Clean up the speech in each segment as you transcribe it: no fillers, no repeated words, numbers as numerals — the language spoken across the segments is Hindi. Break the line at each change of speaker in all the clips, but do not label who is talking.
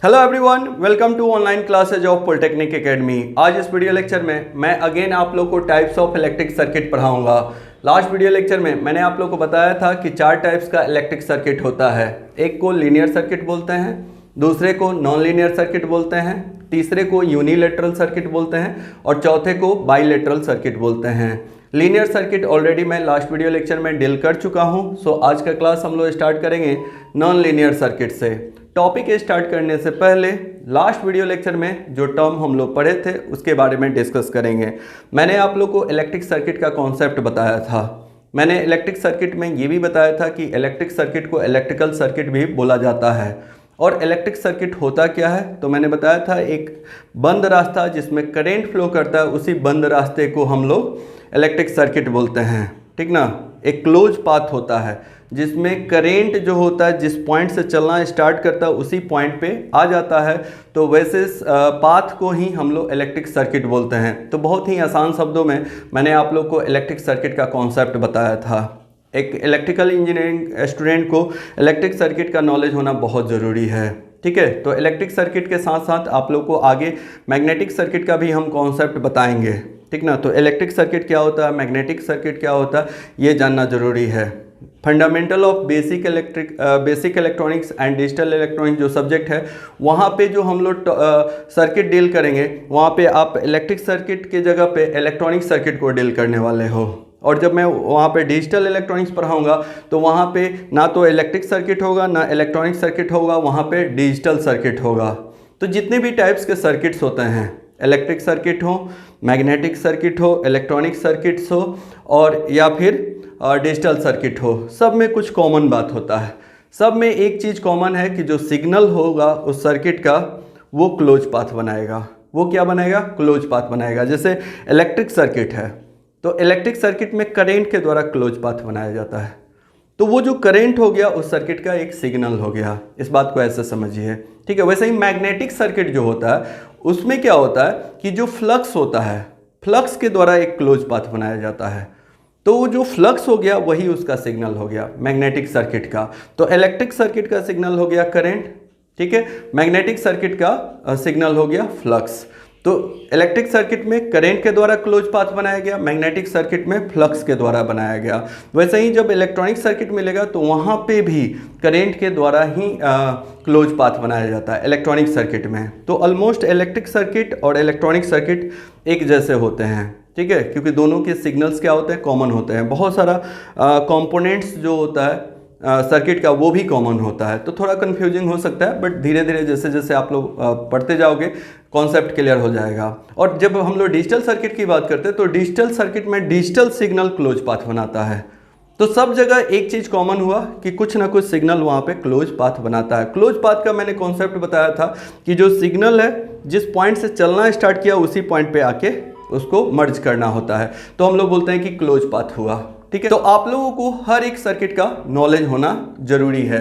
Hello everyone, welcome to online classes of polytechnic academy. आज इस वीडियो लेक्चर में मैं अगेन आप लोग को टाइप्स ऑफ इलेक्ट्रिक सर्किट पढ़ाऊंगा। लास्ट वीडियो लेक्चर में मैंने आप लोग को बताया था कि चार टाइप्स का इलेक्ट्रिक सर्किट होता है। एक को लीनियर सर्किट बोलते हैं, दूसरे को नॉन लीनियर सर्किट बोलते हैं, तीसरे को यूनिलेटरल सर्किट बोलते हैं और चौथे को बाईलेटरल सर्किट बोलते हैं। लीनियर सर्किट ऑलरेडी मैं लास्ट वीडियो लेक्चर में डील कर चुका हूं। सो आज का क्लास हम लोग स्टार्ट करेंगे नॉन लीनियर सर्किट से। टॉपिक स्टार्ट करने से पहले लास्ट वीडियो लेक्चर में जो टर्म हम लोग पढ़े थे उसके बारे में डिस्कस करेंगे। मैंने आप लोग को इलेक्ट्रिक सर्किट का कॉन्सेप्ट बताया था। मैंने इलेक्ट्रिक सर्किट में ये भी बताया था कि इलेक्ट्रिक सर्किट को इलेक्ट्रिकल सर्किट भी बोला जाता है। और इलेक्ट्रिक सर्किट होता क्या है, तो मैंने बताया था एक बंद रास्ता जिसमें करंट फ्लो करता है, उसी बंद रास्ते को हम लोग इलेक्ट्रिक सर्किट बोलते हैं। ठीक ना, एक क्लोज पाथ होता है जिसमें करंट जो होता है जिस पॉइंट से चलना स्टार्ट करता है उसी पॉइंट पे आ जाता है, तो वैसे पाथ को ही हम लोग इलेक्ट्रिक सर्किट बोलते हैं। तो बहुत ही आसान शब्दों में मैंने आप लोग को इलेक्ट्रिक सर्किट का कॉन्सेप्ट बताया था। एक इलेक्ट्रिकल इंजीनियरिंग स्टूडेंट को इलेक्ट्रिक सर्किट का नॉलेज होना बहुत ज़रूरी है। ठीक है, तो इलेक्ट्रिक सर्किट के साथ साथ आप लोग को आगे मैग्नेटिक सर्किट का भी हम कॉन्सेप्ट बताएंगे। ठीक ना, तो इलेक्ट्रिक सर्किट क्या होता है, मैग्नेटिक सर्किट क्या होता है, ये जानना ज़रूरी है। Fundamental of basic electronics and digital electronics जो सब्जेक्ट है वहाँ पे जो हम लोग सर्किट डील करेंगे, वहाँ पे आप इलेक्ट्रिक सर्किट की जगह पे इलेक्ट्रॉनिक सर्किट को डील करने वाले हो। और जब मैं वहाँ पे डिजिटल इलेक्ट्रॉनिक्स पढ़ाऊँगा तो वहाँ पे ना तो इलेक्ट्रिक सर्किट होगा ना इलेक्ट्रॉनिक सर्किट होगा, वहाँ पे डिजिटल सर्किट होगा। तो जितने भी टाइप्स के सर्किट्स होते हैं, इलेक्ट्रिक सर्किट हो, मैग्नेटिक सर्किट हो, इलेक्ट्रॉनिक सर्किट्स हो और या फिर डिजिटल सर्किट हो, सब में कुछ कॉमन बात होता है। सब में एक चीज़ कॉमन है कि जो सिग्नल होगा उस सर्किट का वो क्लोज पाथ बनाएगा। वो क्या बनाएगा? क्लोज पाथ बनाएगा। जैसे इलेक्ट्रिक सर्किट है तो इलेक्ट्रिक सर्किट में करंट के द्वारा क्लोज पाथ बनाया जाता है, तो वो जो करंट हो गया उस सर्किट का एक सिग्नल हो गया। इस बात को ऐसे समझिए। ठीक है, वैसे ही मैग्नेटिक सर्किट जो होता है उसमें क्या होता है कि जो फ्लक्स होता है, फ्लक्स के द्वारा एक क्लोज पाथ बनाया जाता है, तो वो जो फ्लक्स हो गया वही उसका सिग्नल हो गया मैग्नेटिक सर्किट का। तो इलेक्ट्रिक सर्किट का सिग्नल हो गया करंट, ठीक है, मैग्नेटिक सर्किट का सिग्नल हो गया फ्लक्स। तो इलेक्ट्रिक सर्किट में करंट के द्वारा क्लोज पाथ बनाया गया, मैग्नेटिक सर्किट में फ्लक्स के द्वारा बनाया गया। वैसे ही जब इलेक्ट्रॉनिक सर्किट मिलेगा तो वहाँ पे भी करंट के द्वारा ही क्लोज पाथ बनाया जाता है इलेक्ट्रॉनिक सर्किट में। तो ऑलमोस्ट इलेक्ट्रिक सर्किट और इलेक्ट्रॉनिक सर्किट एक जैसे होते हैं। ठीक है, क्योंकि दोनों के सिग्नल्स क्या होते हैं? कॉमन होते हैं। बहुत सारा कंपोनेंट्स जो होता है सर्किट का वो भी कॉमन होता है। तो थोड़ा कंफ्यूजिंग हो सकता है, बट धीरे धीरे जैसे जैसे आप लोग पढ़ते जाओगे कॉन्सेप्ट क्लियर हो जाएगा। और जब हम लोग डिजिटल सर्किट की बात करते हैं तो डिजिटल सर्किट में डिजिटल सिग्नल क्लोज पाथ बनाता है। तो सब जगह एक चीज़ कॉमन हुआ कि कुछ ना कुछ सिग्नल वहाँ पे क्लोज पाथ बनाता है। क्लोज पाथ का मैंने कॉन्सेप्ट बताया था कि जो सिग्नल है जिस पॉइंट से चलना स्टार्ट किया उसी पॉइंट पे आके उसको मर्ज करना होता है, तो हम लोग बोलते हैं कि क्लोज पाथ हुआ। ठीक है, तो आप लोगों को हर एक सर्किट का नॉलेज होना जरूरी है।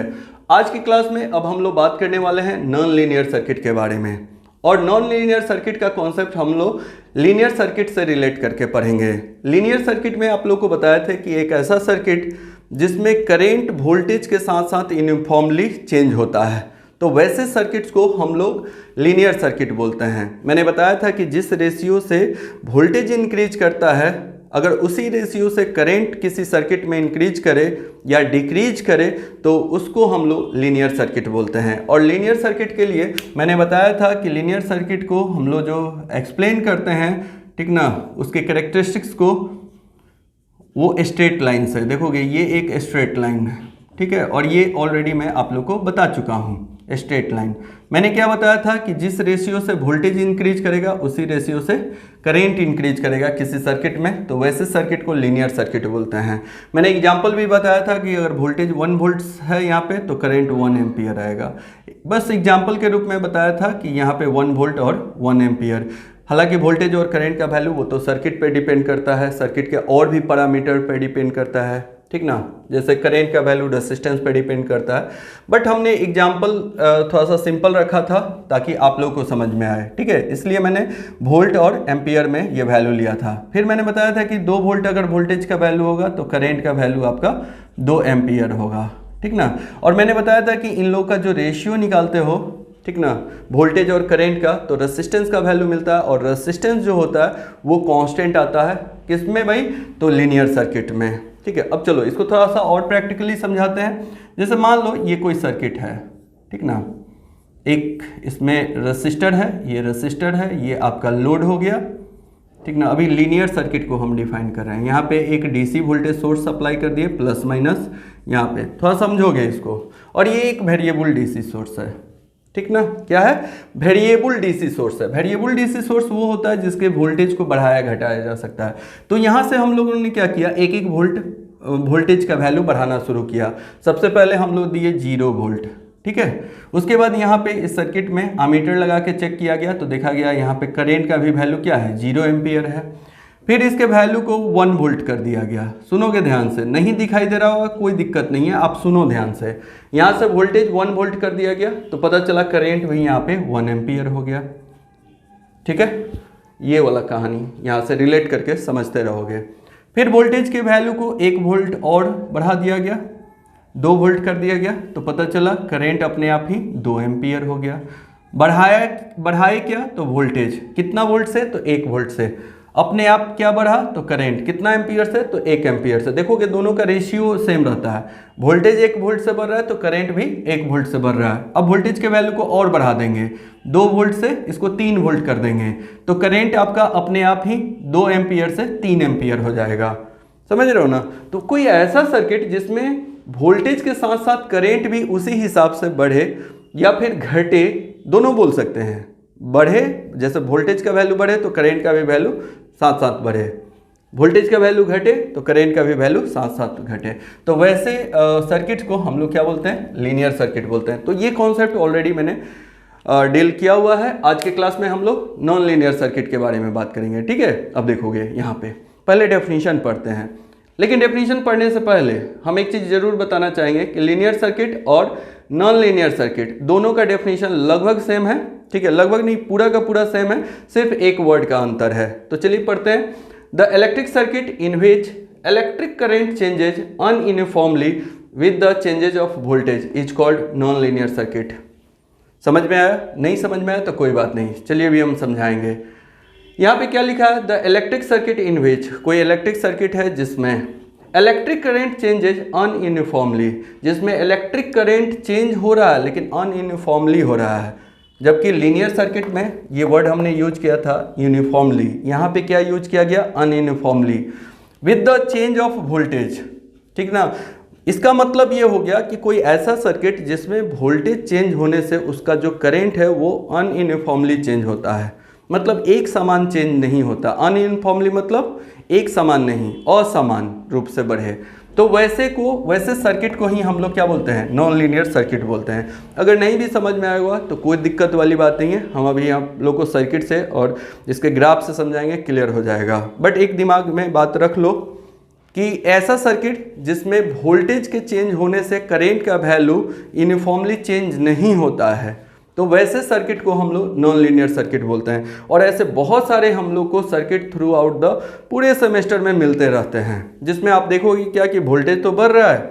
आज की क्लास में अब हम लोग बात करने वाले हैं नॉन लीनियर सर्किट के बारे में। और नॉन लीनियर सर्किट का कॉन्सेप्ट हम लोग लीनियर सर्किट से रिलेट करके पढ़ेंगे। लीनियर सर्किट में आप लोग को बताया था कि एक ऐसा सर्किट जिसमें करंट वोल्टेज के साथ साथ यूनिफॉर्मली चेंज होता है, तो वैसे सर्किट्स को हम लोग लीनियर सर्किट बोलते हैं। मैंने बताया था कि जिस रेशियो से वोल्टेज इंक्रीज करता है, अगर उसी रेशियो से करंट किसी सर्किट में इंक्रीज करे या डिक्रीज करे तो उसको हम लोग लीनियर सर्किट बोलते हैं। और लीनियर सर्किट के लिए मैंने बताया था कि लीनियर सर्किट को हम लोग जो एक्सप्लेन करते हैं, ठीक ना, उसके कैरेक्टरिस्टिक्स को वो स्ट्रेट लाइन से देखोगे। ये एक स्ट्रेट लाइन है, ठीक है, और ये ऑलरेडी मैं आप लोग को बता चुका हूँ। स्ट्रेट लाइन मैंने क्या बताया था कि जिस रेशियो से वोल्टेज इंक्रीज करेगा उसी रेशियो से करंट इंक्रीज करेगा किसी सर्किट में, तो वैसे सर्किट को लीनियर सर्किट बोलते हैं। मैंने एग्जांपल भी बताया था कि अगर वोल्टेज 1 वोल्ट है यहाँ पे तो करंट 1 एम्पियर आएगा। बस एग्जाम्पल के रूप में बताया था कि यहाँ पे 1 वोल्ट और 1 एम्पियर। हालांकि वोल्टेज और करंट का वैल्यू वो तो सर्किट पे डिपेंड करता है, सर्किट के और भी पैरामीटर पे डिपेंड करता है। ठीक ना, जैसे करंट का वैल्यू रेजिस्टेंस पे डिपेंड करता है, बट हमने एग्जांपल थोड़ा सा सिंपल रखा था ताकि आप लोगों को समझ में आए। ठीक है, इसलिए मैंने वोल्ट और एम्पियर में ये वैल्यू लिया था। फिर मैंने बताया था कि 2 वोल्ट अगर वोल्टेज का वैल्यू होगा तो करंट का वैल्यू आपका 2 एम्पियर होगा। ठीक ना, और मैंने बताया था कि इन लोग का जो रेशियो निकालते हो ठीक ना, वोल्टेज और करंट का, तो रेसिस्टेंस का वैल्यू मिलता है और रेसिस्टेंस जो होता है वो कांस्टेंट आता है किसमें भाई, तो लीनियर सर्किट में। ठीक है, अब चलो इसको थोड़ा सा और प्रैक्टिकली समझाते हैं। जैसे मान लो ये कोई सर्किट है, ठीक ना, एक इसमें रेसिस्टर है, ये रेसिस्टर है, ये आपका लोड हो गया, ठीक ना। अभी लीनियर सर्किट को हम डिफाइन कर रहे हैं। यहाँ पे एक डीसी वोल्टेज सोर्स सप्लाई कर दिए प्लस माइनस, यहाँ पे थोड़ा समझोगे इसको, और ये एक वेरिएबल डीसी सोर्स है, ठीक ना। क्या है, वेरिएबल डीसी सोर्स है। वेरिएबल डीसी सोर्स वो होता है जिसके वोल्टेज को बढ़ाया घटाया जा सकता है। तो यहाँ से हम लोगों ने क्या किया, एक एक वोल्टेज का वैल्यू बढ़ाना शुरू किया। सबसे पहले हम लोग दिए 0 वोल्ट, ठीक है। उसके बाद यहाँ पे इस सर्किट में अमीटर लगा के चेक किया गया तो देखा गया यहाँ पे करंट का भी वैल्यू क्या है, 0 एम्पियर है। फिर इसके वैल्यू को 1 वोल्ट कर दिया गया। सुनोगे ध्यान से, नहीं दिखाई दे रहा होगा कोई दिक्कत नहीं है, आप सुनो ध्यान से। यहाँ से वोल्टेज 1 वोल्ट कर दिया गया तो पता चला करंट भी यहाँ पे 1 एम्पियर हो गया, ठीक है। ये वाला कहानी यहाँ से रिलेट करके समझते रहोगे। फिर वोल्टेज के वैल्यू को 1 वोल्ट और बढ़ा दिया गया, 2 वोल्ट कर दिया गया तो पता चला करंट अपने आप ही 2 एम्पियर हो गया। बढ़ाए क्या, तो वोल्टेज कितना वोल्ट से, तो 1 वोल्ट से। अपने आप क्या बढ़ा, तो करंट कितना एम्पियर से, तो 1 एम्पियर से। देखोगे दोनों का रेशियो सेम रहता है, वोल्टेज 1 वोल्ट से बढ़ रहा है तो करंट भी 1 वोल्ट से बढ़ रहा है। अब वोल्टेज के वैल्यू को और बढ़ा देंगे, 2 वोल्ट से इसको 3 वोल्ट कर देंगे तो करंट आपका अपने आप ही 2 एम्पियर से 3 एम्पियर हो जाएगा। समझ रहे हो ना। तो कोई ऐसा सर्किट जिसमें वोल्टेज के साथ साथ करंट भी उसी हिसाब से बढ़े या फिर घटे, दोनों बोल सकते हैं। बढ़े, जैसे वोल्टेज का वैल्यू बढ़े तो करंट का भी वैल्यू साथ साथ बढ़े, वोल्टेज का वैल्यू घटे तो करंट का भी वैल्यू साथ साथ घटे। तो वैसे सर्किट को हम लोग क्या बोलते हैं, लीनियर सर्किट बोलते हैं। तो ये कॉन्सेप्ट ऑलरेडी मैंने डील किया हुआ है। आज के क्लास में हम लोग नॉन लीनियर सर्किट के बारे में बात करेंगे, ठीक है। अब देखोगे यहाँ पे पहले डेफिनेशन पढ़ते हैं, लेकिन डेफिनेशन पढ़ने से पहले हम एक चीज़ जरूर बताना चाहेंगे कि लीनियर सर्किट और नॉन लीनियर सर्किट दोनों का डेफिनेशन लगभग सेम है, ठीक है। लगभग नहीं, पूरा का पूरा सेम है, सिर्फ एक वर्ड का अंतर है। तो चलिए पढ़ते हैं। The electric circuit in which electric current changes ununiformly with the changes of voltage is called non linear circuit. समझ में आया, नहीं समझ में आया तो कोई बात नहीं, चलिए अभी हम समझाएंगे। यहाँ पे क्या लिखा है, द इलेक्ट्रिक सर्किट इन विच, कोई इलेक्ट्रिक सर्किट है जिसमें इलेक्ट्रिक करंट चेंजेज अनयूनिफॉर्मली, जिसमें इलेक्ट्रिक करंट चेंज हो रहा है लेकिन अनयूनिफॉर्मली हो रहा है। जबकि लीनियर सर्किट में ये वर्ड हमने यूज किया था यूनिफॉर्मली, यहाँ पे क्या यूज किया गया, ununiformly with the change of voltage, ठीक ना। इसका मतलब ये हो गया कि कोई ऐसा सर्किट जिसमें वोल्टेज चेंज होने से उसका जो करंट है वो अनयूनिफॉर्मली चेंज होता है, मतलब एक समान चेंज नहीं होता। अनयूनिफॉर्मली मतलब एक समान नहीं, असमान रूप से बढ़े। तो वैसे सर्किट को ही हम लोग क्या बोलते हैं, नॉन लीनियर सर्किट बोलते हैं। अगर नहीं भी समझ में आएगा तो कोई दिक्कत वाली बात नहीं है, हम अभी आप लोग को सर्किट से और इसके ग्राफ से समझाएंगे, क्लियर हो जाएगा। बट एक दिमाग में बात रख लो कि ऐसा सर्किट जिसमें वोल्टेज के चेंज होने से करंट का वैल्यू यूनिफॉर्मली चेंज नहीं होता है, तो वैसे सर्किट को हम लोग नॉन लीनियर सर्किट बोलते हैं। और ऐसे बहुत सारे हम लोग को सर्किट थ्रू आउट द पूरे सेमेस्टर में मिलते रहते हैं, जिसमें आप देखोगे क्या कि वोल्टेज तो बढ़ रहा है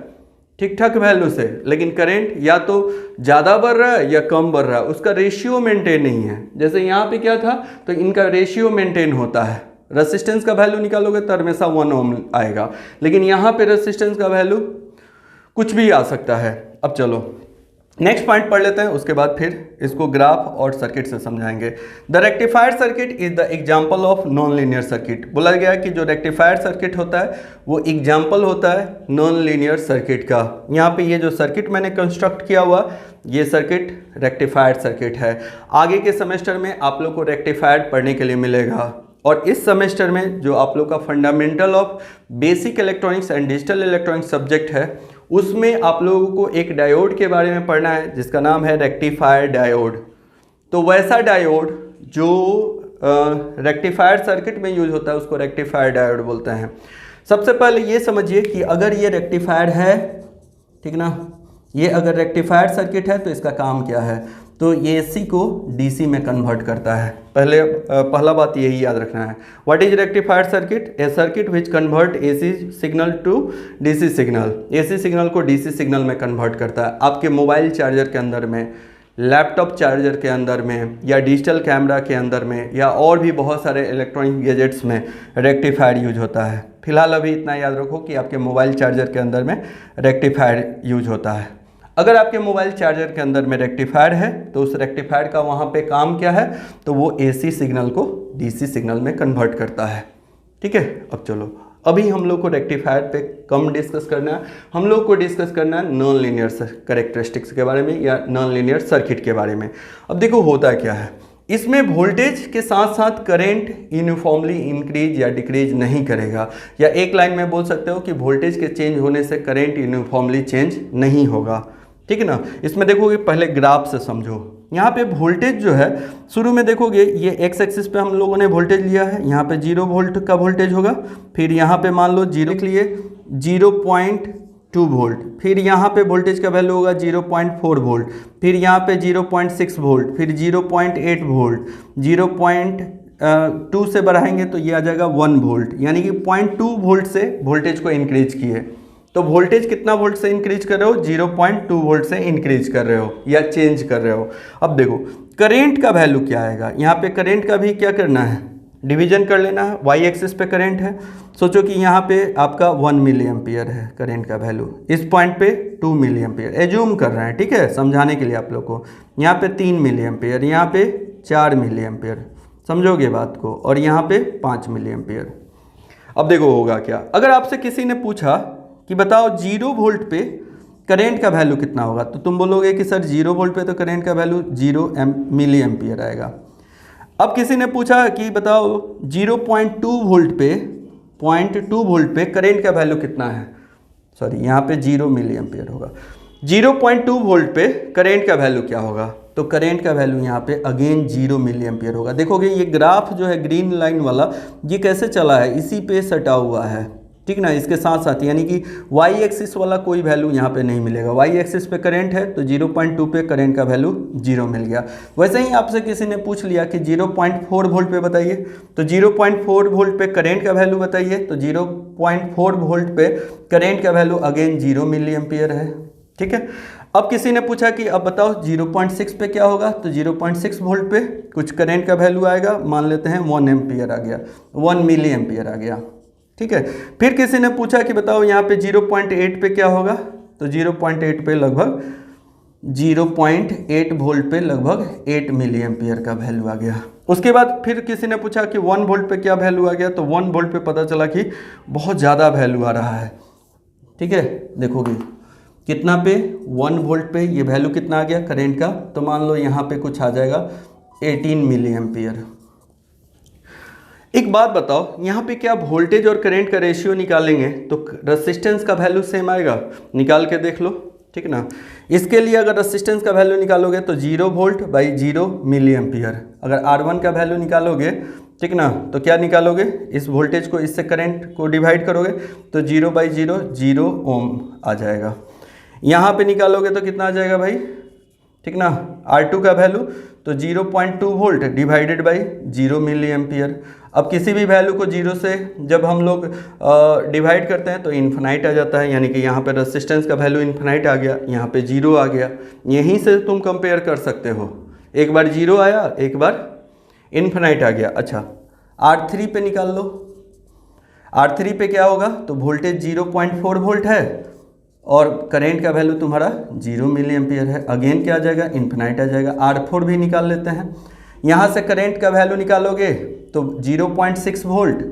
ठीक ठाक वैल्यू से, लेकिन करंट या तो ज़्यादा बढ़ रहा है या कम बढ़ रहा है, उसका रेशियो मेंटेन नहीं है। जैसे यहाँ पे क्या था, तो इनका रेशियो मेंटेन होता है। रेसिस्टेंस का वैल्यू निकालोगे तो हमेशा 1 ओम आएगा, लेकिन यहाँ पे रेसिस्टेंस का वैल्यू कुछ भी आ सकता है। अब चलो नेक्स्ट पॉइंट पढ़ लेते हैं, उसके बाद फिर इसको ग्राफ और सर्किट से समझाएंगे। The rectifier circuit is the example of non linear circuit. बोला गया कि जो रेक्टिफायर सर्किट होता है वो एग्जाम्पल होता है नॉन लीनियर सर्किट का। यहाँ पे ये जो सर्किट मैंने कंस्ट्रक्ट किया हुआ, ये सर्किट रेक्टिफायर सर्किट है। आगे के सेमेस्टर में आप लोग को रेक्टिफायर पढ़ने के लिए मिलेगा, और इस सेमेस्टर में जो आप लोग का fundamental of basic electronics and digital electronics subject है, उसमें आप लोगों को एक डायोड के बारे में पढ़ना है जिसका नाम है रेक्टिफायर डायोड। तो वैसा डायोड जो रेक्टिफायर सर्किट में यूज होता है उसको रेक्टिफायर डायोड बोलते हैं। सबसे पहले ये समझिए कि अगर ये रेक्टिफायर है, ठीक ना, ये अगर रेक्टिफायर सर्किट है तो इसका काम क्या है, तो ये AC को DC में कन्वर्ट करता है। पहला बात यही याद रखना है। What is rectifier circuit? A circuit which convert AC signal to DC signal. AC signal को DC सिग्नल में कन्वर्ट करता है। आपके मोबाइल चार्जर के अंदर में लैपटॉप चार्जर के अंदर में या डिजिटल कैमरा के अंदर में या और भी बहुत सारे इलेक्ट्रॉनिक गैजेट्स में रेक्टिफायर यूज होता है। फिलहाल अभी इतना याद रखो कि आपके मोबाइल चार्जर के अंदर में रेक्टिफायर यूज होता है। अगर आपके मोबाइल चार्जर के अंदर में रेक्टिफायर है तो उस रेक्टिफायर का वहाँ पे काम क्या है, तो वो AC सिग्नल को DC सिग्नल में कन्वर्ट करता है। ठीक है, अब चलो अभी हम लोग को रेक्टिफायर पे कम डिस्कस करना है, हम लोग को डिस्कस करना है नॉन लीनियर कैरेक्टरिस्टिक्स के बारे में या नॉन लीनियर सर्किट के बारे में। अब देखो होता क्या है, इसमें वोल्टेज के साथ साथ करंट यूनिफॉर्मली इंक्रीज या डिक्रीज नहीं करेगा, या एक लाइन में बोल सकते हो कि वोल्टेज के चेंज होने से करंट यूनिफॉर्मली चेंज नहीं होगा। ठीक है ना। इसमें देखोगे पहले ग्राफ से समझो, यहाँ पे वोल्टेज जो है शुरू में देखोगे ये एक्स एक्सिस पे हम लोगों ने वोल्टेज लिया है, यहाँ पे 0 वोल्ट का वोल्टेज होगा, फिर यहाँ पे मान लो 0 के लिए 0.2 वोल्ट, फिर यहाँ पे वोल्टेज का वैल्यू होगा 0.4 वोल्ट, फिर यहाँ पे 0.6 वोल्ट, फिर 0.8 वोल्ट, 0.2 से बढ़ाएंगे तो ये आ जाएगा 1 वोल्ट, यानी कि 0.2 वोल्ट से वोल्टेज को इंक्रीज किए। तो वोल्टेज कितना वोल्ट से इंक्रीज कर रहे हो, 0.2 वोल्ट से इंक्रीज कर रहे हो या चेंज कर रहे हो। अब देखो करेंट का वैल्यू क्या आएगा, यहाँ पे करेंट का भी क्या करना है, डिवीजन कर लेना है। वाई एक्सिस पे करंट है, सोचो कि यहाँ पे आपका 1 मिली एम्पियर है करंट का वैल्यू, इस पॉइंट पे 2 मिली एम्पियर एज्यूम कर रहे हैं, ठीक है, समझाने के लिए आप लोग को। यहाँ पे 3 मिली एम्पियर, यहाँ पे 4 मिली एम्पियर, समझोगे बात को, और यहाँ पे 5 मिली एम्पियर। अब देखो होगा क्या, अगर आपसे किसी ने पूछा कि बताओ 0 वोल्ट पे करंट का वैल्यू कितना होगा, तो तुम बोलोगे कि सर 0 वोल्ट पे तो करंट का वैल्यू 0 मिली एम्पियर आएगा। अब किसी ने पूछा कि बताओ 0.2 वोल्ट पे 0.2 वोल्ट पे करंट का वैल्यू कितना है, सॉरी यहाँ पे 0 मिली एम्पियर होगा। 0.2 वोल्ट पे करंट का वैल्यू क्या होगा, तो करंट का वैल्यू यहाँ पे अगेन 0 मिली एम्पियर होगा। देखोगे ये ग्राफ जो है ग्रीन लाइन वाला, ये कैसे चला है, इसी पे सटा हुआ है, ठीक ना, इसके साथ साथ, यानी कि वाई एक्सिस वाला कोई वैल्यू यहाँ पे नहीं मिलेगा। वाई एक्सिस पे करंट है तो 0.2 पे करंट का वैल्यू 0 मिल गया। वैसे ही आपसे किसी ने पूछ लिया कि 0.4 वोल्ट पे बताइए, तो 0.4 वोल्ट पे करंट का वैल्यू बताइए, तो 0.4 वोल्ट पे करंट का वैल्यू अगेन 0 मिली एम्पियर है, ठीक है। अब किसी ने पूछा कि अब बताओ 0.6 पे क्या होगा, तो 0.6 वोल्ट पे कुछ करंट का वैल्यू आएगा, मान लेते हैं 1 एम्पियर आ गया, 1 मिली एम्पियर आ गया, ठीक है। फिर किसी ने पूछा कि बताओ यहाँ पे 0.8 पे क्या होगा, तो 0.8 पे लगभग 0.8 वोल्ट पे लगभग 8 मिली एम्पियर का वैल्यू आ गया। उसके बाद फिर किसी ने पूछा कि 1 वोल्ट पे क्या वैल्यू आ गया, तो 1 वोल्ट पे पता चला कि बहुत ज़्यादा वैल्यू आ रहा है, ठीक है। देखोगे कितना पे 1 वोल्ट पे ये वैल्यू कितना आ गया करंट का, तो मान लो यहाँ पे कुछ आ जाएगा 18 मिली एम्पियर। एक बात बताओ, यहाँ पे क्या वोल्टेज और करंट का रेशियो निकालेंगे तो रेसिस्टेंस का वैल्यू सेम आएगा, निकाल के देख लो, ठीक ना। इसके लिए अगर रेसिस्टेंस का वैल्यू निकालोगे तो 0 वोल्ट बाई 0 मिली एम्पियर। अगर R1 का वैल्यू निकालोगे, ठीक ना, तो क्या निकालोगे, इस वोल्टेज को इससे करंट को डिवाइड करोगे तो 0 बाई 0 0 ओम आ जाएगा। यहाँ पे निकालोगे तो कितना आ जाएगा भाई, ठीक ना, R2 का वैल्यू तो 0.2 volt divided by 0 milli ampere. अब किसी भी वैल्यू को 0 से जब हम लोग डिवाइड करते हैं तो इन्फिनाइट आ जाता है, यानी कि यहाँ पे रेसिस्टेंस का वैल्यू इन्फिनाइट आ गया, यहाँ पे 0 आ गया। यहीं से तुम कंपेयर कर सकते हो, एक बार 0 आया, एक बार इन्फिनाइट आ गया। अच्छा R3 पे निकाल लो, R3 पे क्या होगा, तो वोल्टेज 0.4 वोल्ट है और करंट का वैल्यू तुम्हारा 0 मिली एम्पियर है, अगेन क्या आ जाएगा, इन्फिनाइट आ जाएगा। R4 भी निकाल लेते हैं, यहाँ से करंट का वैल्यू निकालोगे तो 0.6 वोल्ट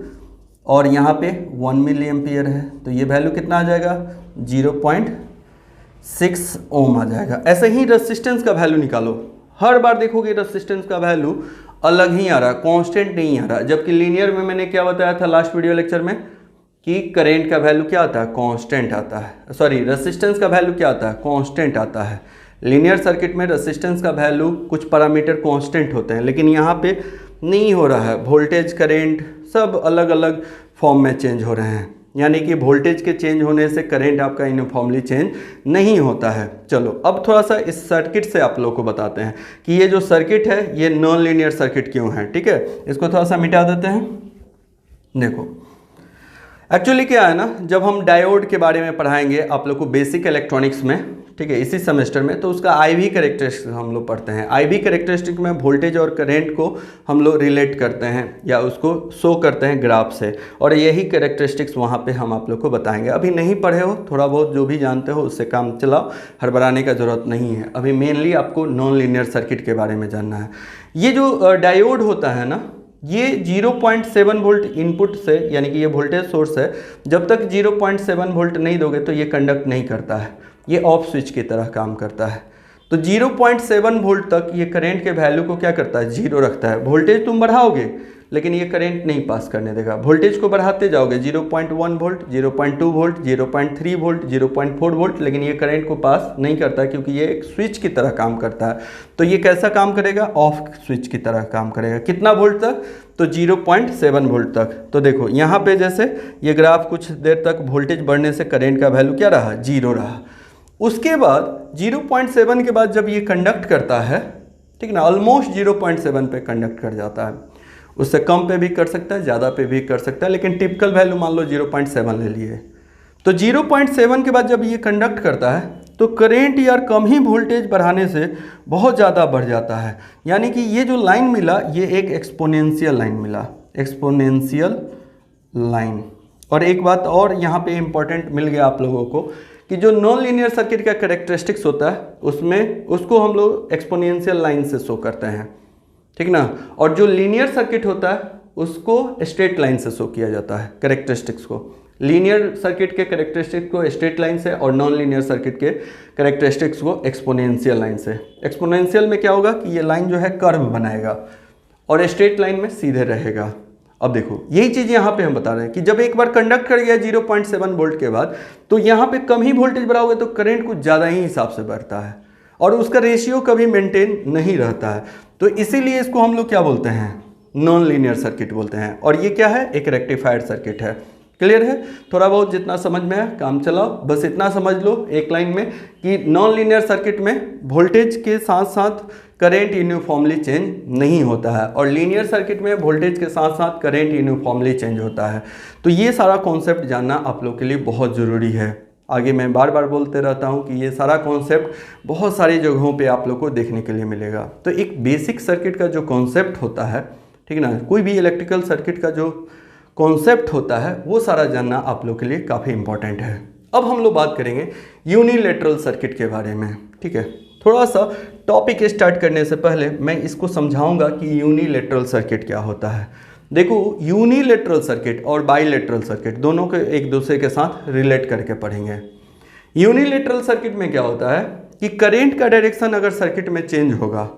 और यहाँ पे 1 मिली एम्पियर है, तो ये वैल्यू कितना आ जाएगा, 0.6 ओम आ जाएगा। ऐसे ही रेसिस्टेंस का वैल्यू निकालो, हर बार देखोगे रेसिस्टेंस का वैल्यू अलग ही आ रहा, कांस्टेंट नहीं आ रहा, जबकि लीनियर में मैंने क्या बताया था लास्ट वीडियो लेक्चर में कि करंट का वैल्यू क्या आता है, कांस्टेंट आता है, सॉरी रेसिस्टेंस का वैल्यू क्या आता है, कांस्टेंट आता है। लीनियर सर्किट में रेसिस्टेंस का वैल्यू कुछ पैरामीटर कांस्टेंट होते हैं, लेकिन यहाँ पे नहीं हो रहा है, वोल्टेज करंट सब अलग अलग फॉर्म में चेंज हो रहे हैं, यानी कि वोल्टेज के चेंज होने से करंट आपका यूनिफॉर्मली चेंज नहीं होता है। चलो अब थोड़ा सा इस सर्किट से आप लोग को बताते हैं कि ये जो सर्किट है ये नॉन लीनियर सर्किट क्यों है, ठीक है। इसको थोड़ा सा मिटा देते हैं। देखो एक्चुअली क्या है ना, जब हम डायोड के बारे में पढ़ाएंगे आप लोग को बेसिक इलेक्ट्रॉनिक्स में, ठीक है, इसी सेमेस्टर में, तो उसका IV कैरेक्टरिस्टिक हम लोग पढ़ते हैं। IV कैरेक्टरिस्टिक में वोल्टेज और करंट को हम लोग रिलेट करते हैं या उसको शो करते हैं ग्राफ से, और यही कैरेक्टरिस्टिक्स वहाँ पे हम आप लोग को बताएंगे। अभी नहीं पढ़े हो, थोड़ा बहुत जो भी जानते हो उससे काम चलाओ, हड़बड़ाने का ज़रूरत नहीं है। अभी मेनली आपको नॉन लीनियर सर्किट के बारे में जानना है। ये जो डायोड होता है ना, ये 0.7 वोल्ट इनपुट से, यानी कि ये वोल्टेज सोर्स है, जब तक 0.7 वोल्ट नहीं दोगे तो ये कंडक्ट नहीं करता है, ये ऑफ स्विच की तरह काम करता है। तो 0.7 वोल्ट तक ये करंट के वैल्यू को क्या करता है, 0 रखता है। वोल्टेज तुम बढ़ाओगे लेकिन ये करंट नहीं पास करने देगा। वोल्टेज को बढ़ाते जाओगे 0.1 वोल्ट, 0.2 वोल्ट, 0.3 वोल्ट, 0.4 वोल्ट, लेकिन ये करंट को पास नहीं करता, क्योंकि ये एक स्विच की तरह काम करता है। तो ये कैसा काम करेगा, ऑफ स्विच की तरह काम करेगा। कितना वोल्ट तक, तो 0.7 वोल्ट तक। तो देखो यहाँ पे जैसे ये ग्राफ कुछ देर तक वोल्टेज बढ़ने से करंट का वैल्यू क्या रहा, 0 रहा। उसके बाद 0.7 के बाद जब ये कंडक्ट करता है, ठीक ना, ऑलमोस्ट 0.7 पे कंडक्ट कर जाता है। उससे कम पे भी कर सकता है, ज़्यादा पे भी कर सकता है, लेकिन टिपिकल वैल्यू मान लो 0.7 ले लिए। तो 0.7 के बाद जब ये कंडक्ट करता है तो करेंट यार कम ही वोल्टेज बढ़ाने से बहुत ज़्यादा बढ़ जाता है। यानी कि ये जो लाइन मिला ये एक एक्सपोनेंशियल लाइन मिला, एक्सपोनेंशियल लाइन। और एक बात और यहाँ पे इम्पॉर्टेंट मिल गया आप लोगों को कि जो नॉन लीनियर सर्किट का कैरेक्टरिस्टिक्स होता है उसमें उसको हम लोग एक्सपोनेंशियल लाइन से शो करते हैं, ठीक ना। और जो लीनियर सर्किट होता है उसको स्ट्रेट लाइन से शो किया जाता है कैरेक्टरिस्टिक्स को। लीनियर सर्किट के कैरेक्टरिस्टिक्स को स्ट्रेट लाइन से और नॉन लीनियर सर्किट के कैरेक्टरिस्टिक्स को एक्सपोनेंशियल लाइन से। एक्सपोनेंशियल में क्या होगा कि ये लाइन जो है कर्व बनाएगा और स्ट्रेट लाइन में सीधे रहेगा। अब देखो यही चीज़ यहाँ पे हम बता रहे हैं कि जब एक बार कंडक्ट कर गया 0.7 वोल्ट के बाद, तो यहाँ पे कम ही वोल्टेज बढ़ाओगे तो करंट कुछ ज़्यादा ही हिसाब से बढ़ता है और उसका रेशियो कभी मेंटेन नहीं रहता है। तो इसीलिए इसको हम लोग क्या बोलते हैं, नॉन लीनियर सर्किट बोलते हैं। और ये क्या है, एक रेक्टिफाइड सर्किट है। क्लियर है, थोड़ा बहुत जितना समझ में है काम चलाओ। बस इतना समझ लो एक लाइन में कि नॉन लीनियर सर्किट में वोल्टेज के साथ साथ करंट यूनिफॉर्मली चेंज नहीं होता है और लीनियर सर्किट में वोल्टेज के साथ साथ करंट यूनिफॉर्मली चेंज होता है। तो ये सारा कॉन्सेप्ट जानना आप लोग के लिए बहुत ज़रूरी है। आगे मैं बार बार बोलते रहता हूँ कि ये सारा कॉन्सेप्ट बहुत सारी जगहों पे आप लोग को देखने के लिए मिलेगा। तो एक बेसिक सर्किट का जो कॉन्सेप्ट होता है, ठीक है ना, कोई भी इलेक्ट्रिकल सर्किट का जो कॉन्सेप्ट होता है वो सारा जानना आप लोग के लिए काफ़ी इंपॉर्टेंट है। अब हम लोग बात करेंगे यूनिलैटरल सर्किट के बारे में, ठीक है। थोड़ा सा टॉपिक स्टार्ट करने से पहले मैं इसको समझाऊंगा कि यूनिलैटरल सर्किट क्या होता है। देखो यूनिलैटरल सर्किट और बाइलैटरल सर्किट दोनों को एक दूसरे के साथ रिलेट करके पढ़ेंगे। यूनिलैटरल सर्किट में क्या होता है कि करंट का डायरेक्शन अगर सर्किट में चेंज होगा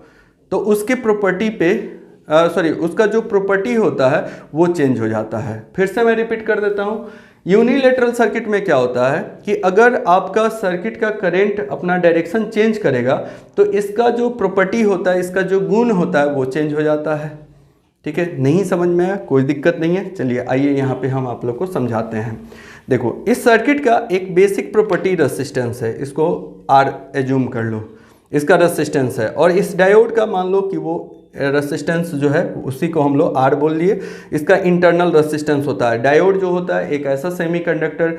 तो उसके प्रॉपर्टी पे उसका जो प्रॉपर्टी होता है वो चेंज हो जाता है। फिर से मैं रिपीट कर देता हूँ, यूनिलैटरल सर्किट में क्या होता है कि अगर आपका सर्किट का करंट अपना डायरेक्शन चेंज करेगा तो इसका जो प्रॉपर्टी होता है, इसका जो गुण होता है वो चेंज हो जाता है। ठीक है, नहीं समझ में आया, कोई दिक्कत नहीं है। चलिए आइए यहाँ पे हम आप लोग को समझाते हैं। देखो इस सर्किट का एक बेसिक प्रॉपर्टी रेसिस्टेंस है, इसको R एज्यूम कर लो, इसका रेसिस्टेंस है। और इस डायोड का मान लो कि वो रेसिस्टेंस जो है उसी को हम लोग R बोल लिए, इसका इंटरनल रेसिस्टेंस होता है। डायोड जो होता है एक ऐसा सेमीकंडक्टर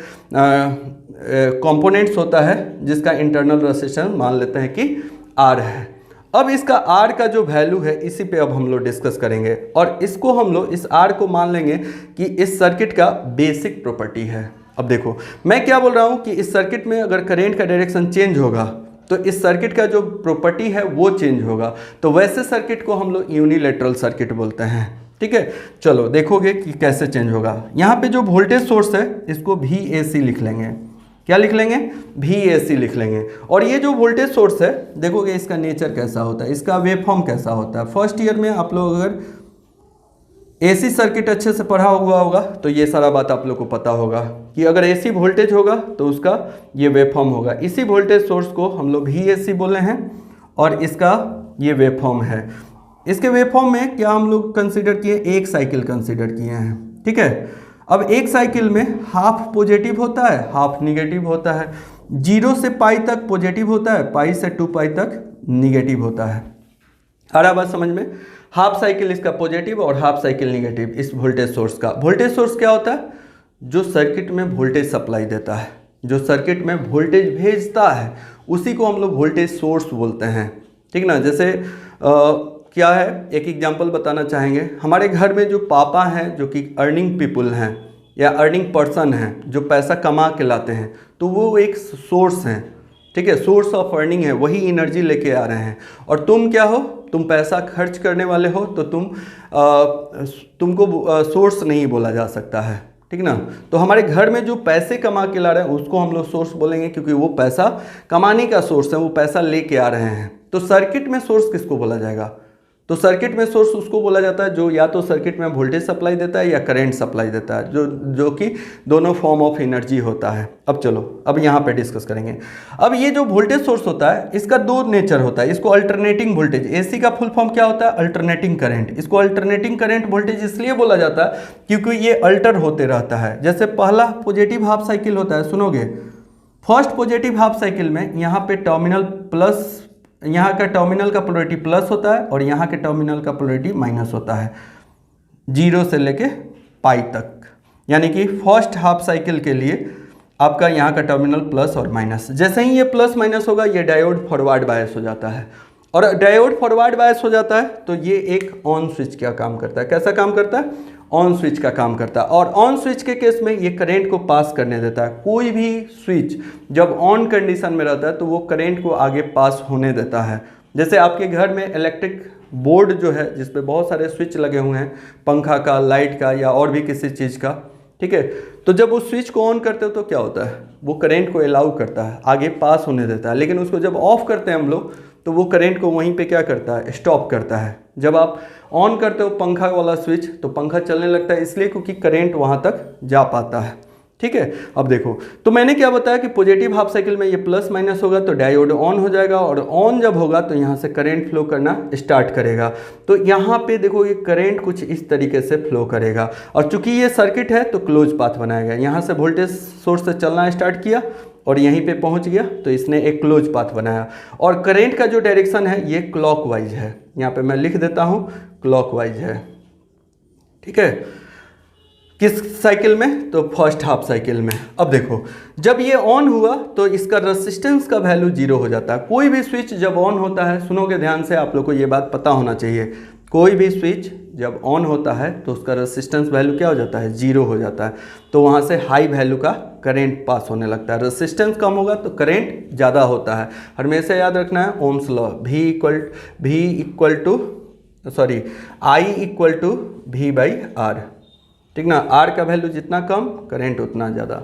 कंपोनेंट्स होता है जिसका इंटरनल रेसिस्टेंस मान लेते हैं कि R है। अब इसका R का जो वैल्यू है इसी पे अब हम लोग डिस्कस करेंगे और इसको हम लोग इस R को मान लेंगे कि इस सर्किट का बेसिक प्रॉपर्टी है। अब देखो मैं क्या बोल रहा हूँ कि इस सर्किट में अगर करंट का डायरेक्शन चेंज होगा तो इस सर्किट का जो प्रॉपर्टी है वो चेंज होगा, तो वैसे सर्किट को हम लोग यूनिलैटरल सर्किट बोलते हैं। ठीक है, चलो देखोगे कि कैसे चेंज होगा। यहाँ पे जो वोल्टेज सोर्स है इसको VAC लिख लेंगे। क्या लिख लेंगे? VAC लिख लेंगे। और ये जो वोल्टेज सोर्स है देखोगे इसका नेचर कैसा होता है, इसका वेवफॉर्म कैसा होता है। फर्स्ट ईयर में आप लोग अगर AC सर्किट अच्छे से पढ़ा हुआ होगा तो ये सारा बात आप लोग को पता होगा कि अगर AC वोल्टेज होगा तो उसका ये वेवफॉर्म होगा। इसी वोल्टेज सोर्स को हम लोग VAC बोले हैं और इसका ये वेवफॉर्म है। इसके वेवफॉर्म में क्या हम लोग कंसीडर किए, एक साइकिल कंसीडर किए हैं। ठीक है, अब एक साइकिल में हाफ पॉजिटिव होता है, हाफ निगेटिव होता है। 0 से पाई तक पॉजिटिव होता है, पाई से 2 पाई तक निगेटिव होता है। आ रहा बात समझ में? हाफ साइकिल इसका पॉजिटिव और हाफ साइकिल निगेटिव इस वोल्टेज सोर्स का। वोल्टेज सोर्स क्या होता है? जो सर्किट में वोल्टेज सप्लाई देता है, जो सर्किट में वोल्टेज भेजता है उसी को हम लोग वोल्टेज सोर्स बोलते हैं, ठीक ना। जैसे क्या है, एक एग्जांपल बताना चाहेंगे। हमारे घर में जो पापा हैं जो कि अर्निंग पीपुल हैं या अर्निंग पर्सन हैं, जो पैसा कमा के लाते हैं, तो वो एक सोर्स हैं, ठीक है, सोर्स ऑफ अर्निंग है, वही एनर्जी लेके आ रहे हैं। और तुम क्या हो, तुम पैसा खर्च करने वाले हो, तो तुमको सोर्स नहीं बोला जा सकता है, ठीक ना। तो हमारे घर में जो पैसे कमा के ला रहे हैं उसको हम लोग सोर्स बोलेंगे, क्योंकि वो पैसा कमाने का सोर्स है, वो पैसा लेके आ रहे हैं। तो सर्किट में सोर्स किसको बोला जाएगा? तो सर्किट में सोर्स उसको बोला जाता है जो या तो सर्किट में वोल्टेज सप्लाई देता है या करंट सप्लाई देता है, जो कि दोनों फॉर्म ऑफ एनर्जी होता है। अब चलो, अब यहाँ पे डिस्कस करेंगे। अब ये जो वोल्टेज सोर्स होता है इसका दो नेचर होता है। इसको अल्टरनेटिंग वोल्टेज, एसी का फुल फॉर्म क्या होता है? Alternating current. इसको अल्टरनेटिंग करंट वोल्टेज इसलिए बोला जाता है क्योंकि ये अल्टर होते रहता है। जैसे पहला पॉजिटिव हाफ साइकिल होता है, सुनोगे, फर्स्ट पॉजिटिव हाफ साइकिल में यहाँ पे टर्मिनल प्लस, यहाँ का टर्मिनल का पोलरिटी प्लस होता है और यहाँ के टर्मिनल का पोलरिटी माइनस होता है, 0 से लेके पाई तक। यानी कि फर्स्ट हाफ साइकिल के लिए आपका यहाँ का टर्मिनल प्लस और माइनस, जैसे ही ये प्लस माइनस होगा ये डायोड फॉरवर्ड बायस हो जाता है। और डायोड फॉरवर्ड बायस हो जाता है तो ये एक ऑन स्विच का काम करता है। कैसा काम करता है? ऑन स्विच का काम करता है। और ऑन स्विच के केस में ये करंट को पास करने देता है। कोई भी स्विच जब ऑन कंडीशन में रहता है तो वो करंट को आगे पास होने देता है। जैसे आपके घर में इलेक्ट्रिक बोर्ड जो है जिस पे बहुत सारे स्विच लगे हुए हैं, पंखा का, लाइट का या और भी किसी चीज़ का, ठीक है, तो जब उस स्विच को ऑन करते हो तो क्या होता है? वो करंट को अलाउ करता है, आगे पास होने देता है। लेकिन उसको जब ऑफ करते हैं हम लोग तो वो करंट को वहीं पे क्या करता है? स्टॉप करता है। जब आप ऑन करते हो पंखा वाला स्विच तो पंखा चलने लगता है, इसलिए क्योंकि करंट वहाँ तक जा पाता है, ठीक है। अब देखो, तो मैंने क्या बताया कि पॉजिटिव हाफ साइकिल में ये प्लस माइनस होगा तो डायोड ऑन हो जाएगा, और ऑन जब होगा तो यहाँ से करंट फ्लो करना स्टार्ट करेगा। तो यहाँ पे देखो ये करंट कुछ इस तरीके से फ्लो करेगा, और चूंकि ये सर्किट है तो क्लोज पाथ बनाएगा। यहाँ से वोल्टेज सोर्स से चलना स्टार्ट किया और यहीं पे पहुंच गया तो इसने एक क्लोज पाथ बनाया। और करंट का जो डायरेक्शन है ये क्लॉकवाइज है, यहाँ पे मैं लिख देता हूँ क्लॉकवाइज है, ठीक है। किस साइकिल में? तो फर्स्ट हाफ साइकिल में। अब देखो, जब ये ऑन हुआ तो इसका रेसिस्टेंस का वैल्यू 0 हो जाता है। कोई भी स्विच जब ऑन होता है, सुनोगे ध्यान से, आप लोग को ये बात पता होना चाहिए, कोई भी स्विच जब ऑन होता है तो उसका रेसिस्टेंस वैल्यू क्या हो जाता है? 0 हो जाता है। तो वहाँ से हाई वैल्यू का करंट पास होने लगता है। रेसिस्टेंस कम होगा तो करंट ज़्यादा होता है। हमेशा याद रखना है Ohm's law, I equal to V/R, ठीक ना। R का वैल्यू जितना कम, करंट उतना ज़्यादा।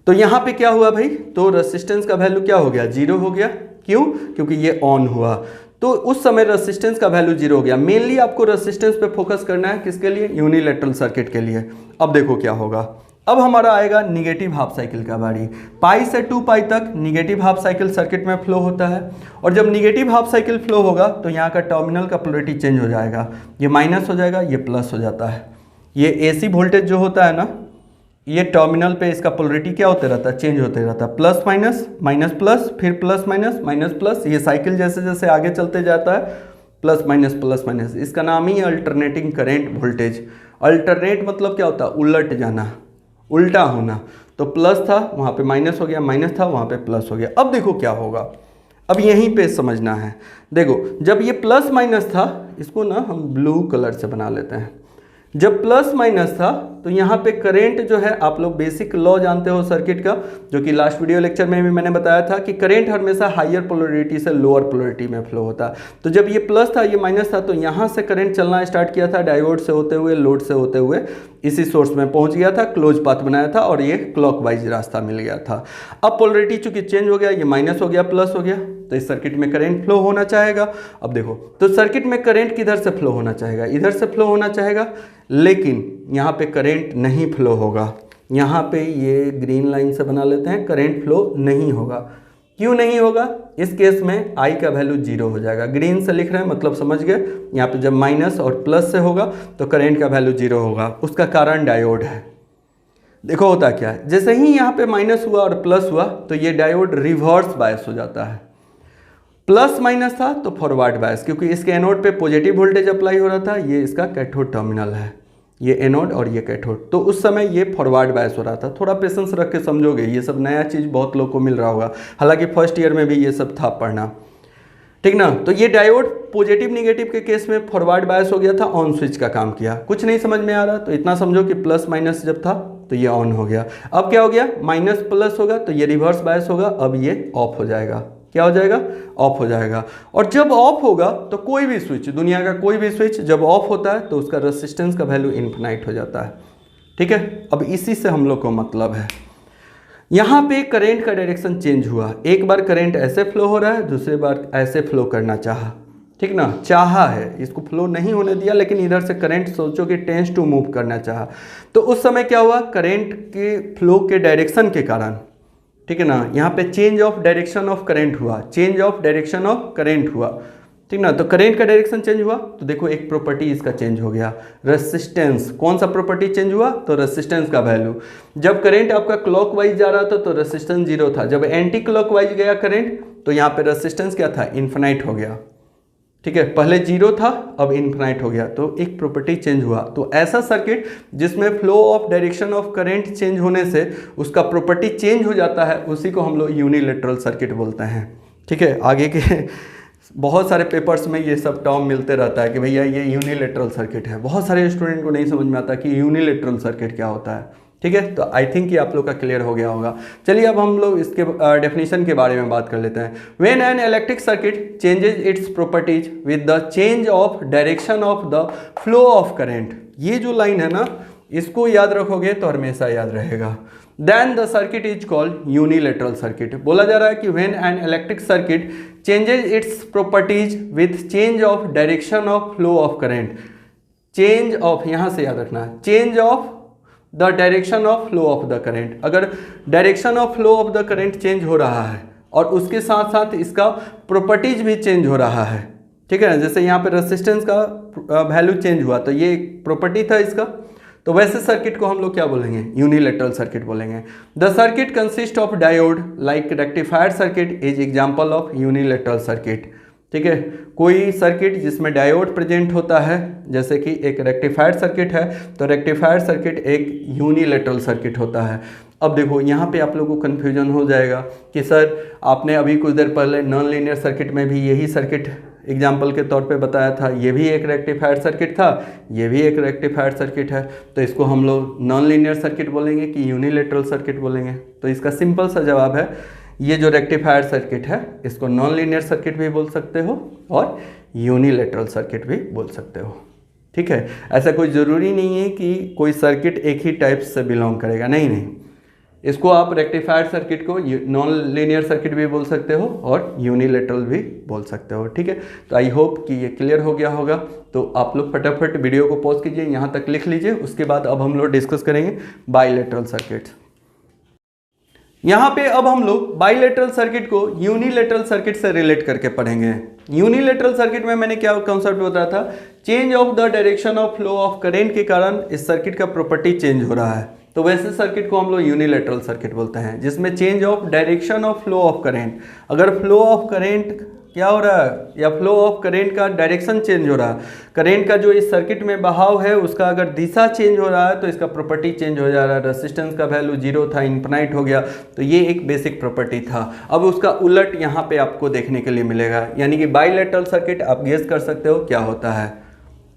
तो यहाँ पे क्या हुआ भाई? तो रेसिस्टेंस का वैल्यू क्या हो गया? 0 हो गया। क्यों? क्योंकि ये ऑन हुआ तो उस समय रेसिस्टेंस का वैल्यू 0 हो गया। मेनली आपको रेसिस्टेंस पे फोकस करना है, किसके लिए? यूनिलैटरल सर्किट के लिए। अब देखो क्या होगा। अब हमारा आएगा निगेटिव हाफ साइकिल का बारी। पाई से 2 पाई तक निगेटिव हाफ साइकिल सर्किट में फ्लो होता है, और जब निगेटिव हाफ साइकिल फ्लो होगा तो यहाँ का टर्मिनल का पोलरिटी चेंज हो जाएगा, ये माइनस हो जाएगा, ये प्लस हो जाता है। ये एसी वोल्टेज जो होता है ना, ये टर्मिनल पे इसका पोलरिटी क्या होते रहता है? चेंज होते रहता है, प्लस माइनस, माइनस प्लस, फिर प्लस माइनस, माइनस प्लस। ये साइकिल जैसे जैसे आगे चलते जाता है प्लस माइनस। इसका नाम ही है अल्टरनेटिंग करंट वोल्टेज। अल्टरनेट मतलब क्या होता है? उलट जाना, उल्टा होना। तो प्लस था वहाँ पे माइनस हो गया, माइनस था वहाँ पे प्लस हो गया। अब देखो क्या होगा, अब यहीं पे समझना है। देखो, जब ये प्लस माइनस था, इसको ना हम ब्लू कलर से बना लेते हैं। जब प्लस माइनस था तो यहाँ पे करंट जो है, आप लोग बेसिक लॉ जानते हो सर्किट का, जो कि लास्ट वीडियो लेक्चर में भी मैंने बताया था कि करंट हमेशा हायर पोलरिटी से लोअर पोलरिटी में फ्लो होता है। तो जब ये प्लस था, ये माइनस था, तो यहाँ से करंट चलना स्टार्ट किया था, डायोड से होते हुए, लोड से होते हुए इसी सोर्स में पहुँच गया था, क्लोज पाथ बनाया था और ये क्लॉकवाइज रास्ता मिल गया था। अब पोलरिटी चूंकि चेंज हो गया, ये माइनस हो गया, प्लस हो गया, तो इस सर्किट में करंट फ्लो होना चाहेगा। अब देखो, तो सर्किट में करंट किधर से फ्लो होना चाहेगा? इधर से फ्लो होना चाहेगा, लेकिन यहाँ पे करंट नहीं फ्लो होगा। यहाँ पे ये ग्रीन लाइन से बना लेते हैं, करंट फ्लो नहीं होगा। क्यों नहीं होगा? इस केस में I का वैल्यू 0 हो जाएगा। ग्रीन से लिख रहे हैं मतलब समझ गए। यहाँ पे जब माइनस और प्लस से होगा तो करंट का वैल्यू 0 होगा। उसका कारण डायोड है। देखो होता क्या है, जैसे ही यहाँ पे माइनस हुआ और प्लस हुआ तो ये डायोड रिवर्स बायस हो जाता है। प्लस माइनस था तो फॉरवर्ड बायस, क्योंकि इसके एनोड पे पॉजिटिव वोल्टेज अप्लाई हो रहा था, ये इसका कैथोड टर्मिनल है। ये एनोड और ये कैथोड। तो उस समय ये फॉरवर्ड बायस हो रहा था। थोड़ा पेशेंस रख के समझोगे, ये सब नया चीज़ बहुत लोग को मिल रहा होगा, हालांकि फर्स्ट ईयर में भी ये सब था पढ़ना, ठीक ना। तो ये डायोड पॉजिटिव निगेटिव के केस में फॉरवर्ड बायस हो गया था, ऑन स्विच का काम किया। कुछ नहीं समझ में आ रहा तो इतना समझो कि प्लस माइनस जब था तो ये ऑन हो गया। अब क्या हो गया, माइनस प्लस होगा तो ये रिवर्स बायस होगा, अब ये ऑफ हो जाएगा। क्या हो जाएगा, ऑफ हो जाएगा। और जब ऑफ होगा तो कोई भी स्विच, दुनिया का कोई भी स्विच जब ऑफ होता है तो उसका रेजिस्टेंस का वैल्यू इन्फिनाइट हो जाता है, ठीक है। अब इसी से हम लोग को मतलब है, यहाँ पे करंट का डायरेक्शन चेंज हुआ। एक बार करंट ऐसे फ्लो हो रहा है, दूसरी बार ऐसे फ्लो करना चाहा, ठीक ना, चाहा है, इसको फ्लो नहीं होने दिया, लेकिन इधर से करंट सोचो कि टेंस टू मूव करना चाहा। तो उस समय क्या हुआ, करंट के फ्लो के डायरेक्शन के कारण, ठीक है ना, यहाँ पे change of direction of current हुआ, change of direction of current हुआ, ठीक ना। तो करंट का डायरेक्शन चेंज हुआ तो देखो एक प्रॉपर्टी इसका चेंज हो गया, रेसिस्टेंस। कौन सा प्रॉपर्टी चेंज हुआ, तो रेसिस्टेंस का वैल्यू। जब करंट आपका क्लॉकवाइज जा रहा था तो रेसिस्टेंस 0 था, जब एंटी क्लॉकवाइज गया करंट तो यहाँ पे रेसिस्टेंस क्या था, इन्फिनाइट हो गया, ठीक है। पहले 0 था, अब इन्फिनाइट हो गया, तो एक प्रॉपर्टी चेंज हुआ। तो ऐसा सर्किट जिसमें flow of direction of current change होने से उसका प्रॉपर्टी चेंज हो जाता है, उसी को हम लोग यूनिलैटरल सर्किट बोलते हैं, ठीक है। आगे के बहुत सारे पेपर्स में ये सब टर्म मिलते रहता है कि भैया ये यूनिलैटरल सर्किट है। बहुत सारे स्टूडेंट को नहीं समझ में आता कि यूनिलैटरल सर्किट क्या होता है, ठीक है। तो आई थिंक ये आप लोग का क्लियर हो गया होगा। चलिए अब हम लोग इसके डेफिनेशन के बारे में बात कर लेते हैं। When an electric circuit changes its properties with the change of direction of the flow of current, ये जो लाइन है ना, इसको याद रखोगे तो हमेशा याद रहेगा। Then the circuit is called unilateral circuit. बोला जा रहा है कि when an electric circuit changes its properties with change of direction of flow of current, change of, यहाँ से याद रखना, change of the direction of flow of the current. अगर direction of flow of the current change हो रहा है और उसके साथ साथ इसका प्रॉपर्टीज भी चेंज हो रहा है, ठीक है ना। जैसे यहाँ पे रेजिस्टेंस का वैल्यू चेंज हुआ तो ये एक प्रॉपर्टी था इसका, तो वैसे सर्किट को हम लोग क्या बोलेंगे, यूनिलैटरल सर्किट बोलेंगे। The circuit consist of diode like rectifier circuit is example of unilateral circuit, ठीक है। कोई सर्किट जिसमें डायोड प्रेजेंट होता है, जैसे कि एक रेक्टिफायर सर्किट है, तो रेक्टिफायर सर्किट एक यूनिलैटरल सर्किट होता है। अब देखो यहाँ पे आप लोगों को कन्फ्यूजन हो जाएगा कि सर आपने अभी कुछ देर पहले नॉन लीनियर सर्किट में भी यही सर्किट एग्जाम्पल के तौर पे बताया था, ये भी एक रेक्टिफायर सर्किट था, ये भी एक रेक्टिफायर सर्किट है, तो इसको हम लोग नॉन लीनियर सर्किट बोलेंगे कि यूनिलैटरल सर्किट बोलेंगे। तो इसका सिंपल सा जवाब है, ये जो रेक्टिफायर सर्किट है इसको नॉन लीनियर सर्किट भी बोल सकते हो और यूनिलैटरल सर्किट भी बोल सकते हो, ठीक है। ऐसा कोई ज़रूरी नहीं है कि कोई सर्किट एक ही टाइप से बिलोंग करेगा, नहीं नहीं, इसको आप रेक्टिफायर सर्किट को नॉन लीनियर सर्किट भी बोल सकते हो और यूनिलैटरल भी बोल सकते हो, ठीक है। तो आई होप कि ये क्लियर हो गया होगा। तो आप लोग फटाफट वीडियो को पॉज कीजिए, यहाँ तक लिख लीजिए, उसके बाद अब हम लोग डिस्कस करेंगे बाइलैटरल सर्किट। यहाँ पे अब हम लोग बाइलैटरल सर्किट को यूनिलैटरल सर्किट से रिलेट करके पढ़ेंगे। यूनिलैटरल सर्किट में मैंने क्या कॉन्सेप्ट बताया था, change of the direction of flow of current के कारण इस सर्किट का प्रॉपर्टी चेंज हो रहा है, तो वैसे सर्किट को हम लोग यूनिलैटरल सर्किट बोलते हैं, जिसमें change of direction of flow of current, अगर फ्लो ऑफ करंट क्या हो रहा है या फ्लो ऑफ करंट का डायरेक्शन चेंज हो रहा है, करंट का जो इस सर्किट में बहाव है उसका अगर दिशा चेंज हो रहा है तो इसका प्रॉपर्टी चेंज हो जा रहा है। रेजिस्टेंस का वैल्यू 0 था, इन्फिनाइट हो गया, तो ये एक बेसिक प्रॉपर्टी था। अब उसका उलट यहाँ पे आपको देखने के लिए मिलेगा, यानी कि बाइलैटरल सर्किट आप गेस कर सकते हो क्या होता है।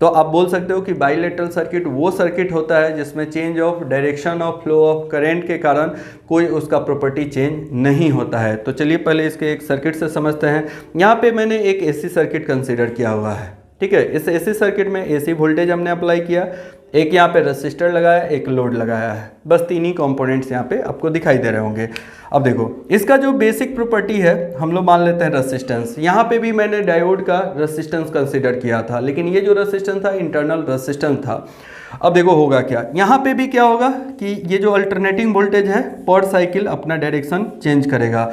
तो आप बोल सकते हो कि बाइलैटरल सर्किट वो सर्किट होता है जिसमें change of direction of flow of current के कारण कोई उसका प्रॉपर्टी चेंज नहीं होता है। तो चलिए पहले इसके एक सर्किट से समझते हैं। यहाँ पे मैंने एक एसी सर्किट कंसीडर किया हुआ है, ठीक है। इस एसी सर्किट में एसी वोल्टेज हमने अप्लाई किया, एक यहाँ पे रेसिस्टर लगाया, एक लोड लगाया है, बस तीन ही कंपोनेंट्स यहाँ पे आपको दिखाई दे रहे होंगे। अब देखो इसका जो बेसिक प्रॉपर्टी है हम लोग मान लेते हैं रेसिस्टेंस। यहाँ पे भी मैंने डायोड का रेसिस्टेंस कंसीडर किया था, लेकिन ये जो रेसिस्टेंस था इंटरनल रेसिस्टेंस था। अब देखो होगा क्या, यहाँ पे भी क्या होगा कि ये जो अल्टरनेटिंग वोल्टेज है पर साइकिल अपना डायरेक्शन चेंज करेगा।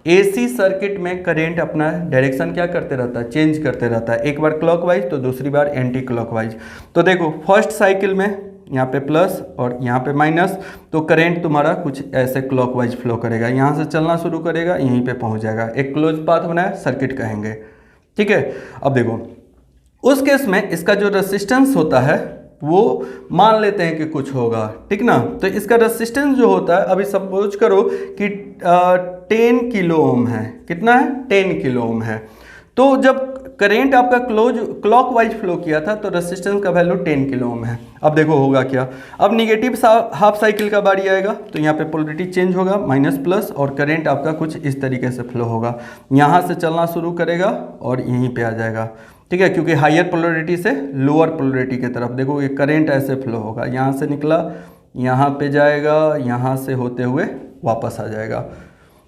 एसी सर्किट में करंट अपना डायरेक्शन क्या करते रहता है, चेंज करते रहता है, एक बार क्लॉकवाइज तो दूसरी बार एंटी क्लॉकवाइज। तो देखो फर्स्ट साइकिल में यहाँ पे प्लस और यहाँ पे माइनस, तो करंट तुम्हारा कुछ ऐसे क्लॉकवाइज फ्लो करेगा, यहाँ से चलना शुरू करेगा, यहीं पे पहुँच जाएगा, एक क्लोज पाथ बनाया, सर्किट कहेंगे, ठीक है। अब देखो उस केस में इसका जो रेसिस्टेंस होता है वो मान लेते हैं कि कुछ होगा, ठीक ना। तो इसका रेसिस्टेंस जो होता है, अभी सपोज करो कि 10 किलो ओम है। कितना है? 10 किलो ओम है। तो जब करेंट आपका क्लॉकवाइज फ्लो किया था तो रेसिस्टेंस का वैल्यू 10 किलो ओम है। अब देखो होगा क्या। अब निगेटिव हाफ साइकिल का बारी आएगा तो यहाँ पे पोलरिटी चेंज होगा, माइनस प्लस, और करंट आपका कुछ इस तरीके से फ्लो होगा। यहाँ से चलना शुरू करेगा और यहीं पे आ जाएगा, ठीक है, क्योंकि हायर पोलरिटी से लोअर पोलरिटी की तरफ देखो ये करंट ऐसे फ्लो होगा। यहाँ से निकला, यहाँ पे जाएगा, यहाँ से होते हुए वापस आ जाएगा।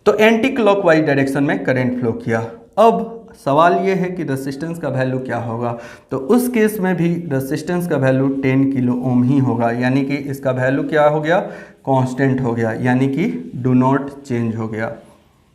तो एंटी क्लॉकवाइज डायरेक्शन में करंट फ्लो किया। अब सवाल ये है कि रेसिस्टेंस का वैल्यू क्या होगा। तो उस केस में भी रेसिस्टेंस का वैल्यू 10 किलो ओम ही होगा, यानी कि इसका वैल्यू क्या हो गया? कांस्टेंट हो गया, यानी कि डू नॉट चेंज हो गया,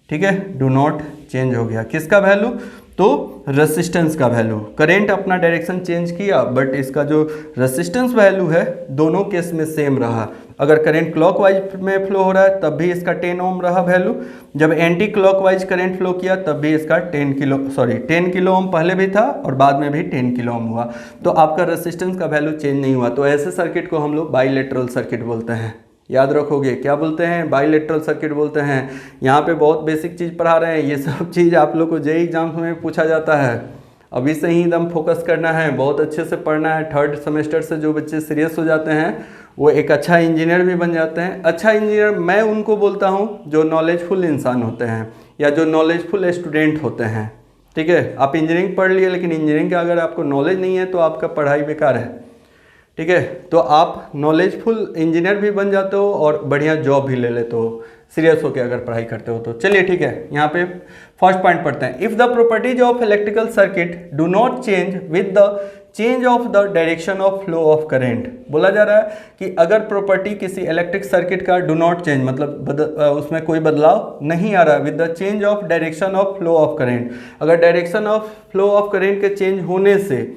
ठीक है, डू नॉट चेंज हो गया। किसका वैल्यू? तो रेसिस्टेंस का वैल्यू। करंट अपना डायरेक्शन चेंज किया बट इसका जो रेसिस्टेंस वैल्यू है दोनों केस में सेम रहा। अगर करंट क्लॉकवाइज में फ्लो हो रहा है तब भी इसका 10 ओम रहा वैल्यू, जब एंटी क्लॉकवाइज करंट फ्लो किया तब भी इसका 10 किलो ओम पहले भी था और बाद में भी 10 किलो ओम हुआ। तो आपका रेसिस्टेंस का वैल्यू चेंज नहीं हुआ। तो ऐसे सर्किट को हम लोग बाइलेटरल सर्किट बोलते हैं। याद रखोगे, क्या बोलते हैं? बाइलेटरल सर्किट बोलते हैं। यहाँ पे बहुत बेसिक चीज़ पढ़ा रहे हैं, ये सब चीज़ आप लोग को जेईई एग्जाम्स में पूछा जाता है। अभी से ही एकदम फोकस करना है, बहुत अच्छे से पढ़ना है। थर्ड सेमेस्टर से जो बच्चे सीरियस हो जाते हैं वो एक अच्छा इंजीनियर भी बन जाते हैं। अच्छा इंजीनियर मैं उनको बोलता हूँ जो नॉलेजफुल इंसान होते हैं या जो नॉलेजफुल स्टूडेंट होते हैं, ठीक है। आप इंजीनियरिंग पढ़ लिए लेकिन इंजीनियरिंग का अगर आपको नॉलेज नहीं है तो आपका पढ़ाई बेकार है, ठीक है। तो आप नॉलेजफुल इंजीनियर भी बन जाते हो और बढ़िया जॉब भी ले लेते हो सीरियस होकर अगर पढ़ाई करते हो तो। चलिए ठीक है, यहाँ पे फर्स्ट पॉइंट पढ़ते हैं। If the properties of electrical circuit do not change with the change of the direction of flow of current. बोला जा रहा है कि अगर प्रॉपर्टी किसी इलेक्ट्रिक सर्किट का डू नॉट चेंज मतलब उसमें कोई बदलाव नहीं आ रहा है, with the change of direction of flow of current, अगर direction of flow of current के चेंज होने से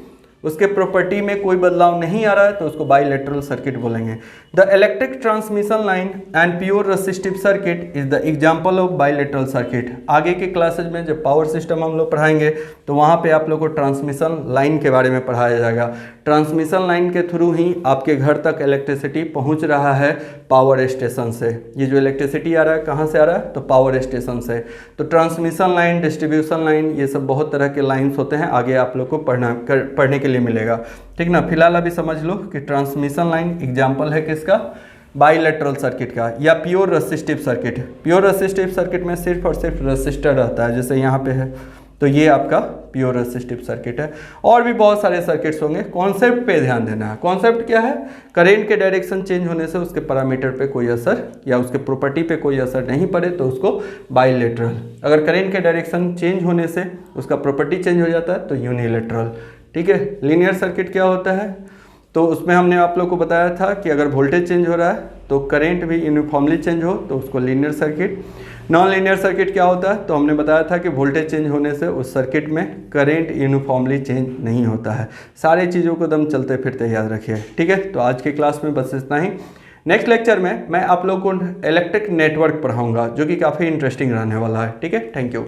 उसके प्रॉपर्टी में कोई बदलाव नहीं आ रहा है तो उसको बाइलेटरल सर्किट बोलेंगे। The electric transmission line and pure resistive circuit is the example of bilateral circuit. आगे के क्लासेज में जब पावर सिस्टम हम लोग पढ़ाएंगे तो वहाँ पे आप लोग को ट्रांसमिशन लाइन के बारे में पढ़ाया जाएगा। ट्रांसमिशन लाइन के थ्रू ही आपके घर तक इलेक्ट्रिसिटी पहुँच रहा है पावर स्टेशन से। ये जो इलेक्ट्रिसिटी आ रहा है कहाँ से आ रहा है? तो पावर स्टेशन से। तो ट्रांसमिशन लाइन, डिस्ट्रीब्यूशन लाइन, ये सब बहुत तरह के लाइन्स होते हैं, आगे आप लोग को पढ़ने के लिए मिलेगा, ठीक ना। फिलहाल अभी समझ लो कि ट्रांसमिशन लाइन एग्जांपल है किसका? बाइलेटरल सर्किट का या pure resistive circuit. Pure resistive circuit में सिर्फ और सिर्फ रेसिस्टर रहता है, जैसे यहाँ पे है, तो ये आपका प्योर रेसिस्टिव सर्किट है। और भी बहुत सारे सर्किट्स होंगे। कॉन्सेप्ट पे ध्यान देना है। कॉन्सेप्ट क्या है? करंट के डायरेक्शन चेंज होने से उसके पैरामीटर पे कोई असर या उसके प्रॉपर्टी पे कोई असर नहीं पड़े तो उसको बाइलेटरल। अगर करंट के डायरेक्शन चेंज होने से उसका प्रॉपर्टी चेंज हो जाता है तो यूनिलेटरल, ठीक है। लीनियर सर्किट क्या होता है? तो उसमें हमने आप लोग को बताया था कि अगर वोल्टेज चेंज हो रहा है तो करंट भी यूनिफॉर्मली चेंज हो तो उसको linear circuit. Non linear circuit क्या होता है? तो हमने बताया था कि वोल्टेज चेंज होने से उस सर्किट में करंट यूनिफॉर्मली चेंज नहीं होता है। सारी चीज़ों को दम चलते फिरते याद रखिए, ठीक है। तो आज के क्लास में बस इतना ही। नेक्स्ट लेक्चर में मैं आप लोग को इलेक्ट्रिक नेटवर्क पढ़ाऊंगा जो कि काफ़ी इंटरेस्टिंग रहने वाला है, ठीक है। Thank you.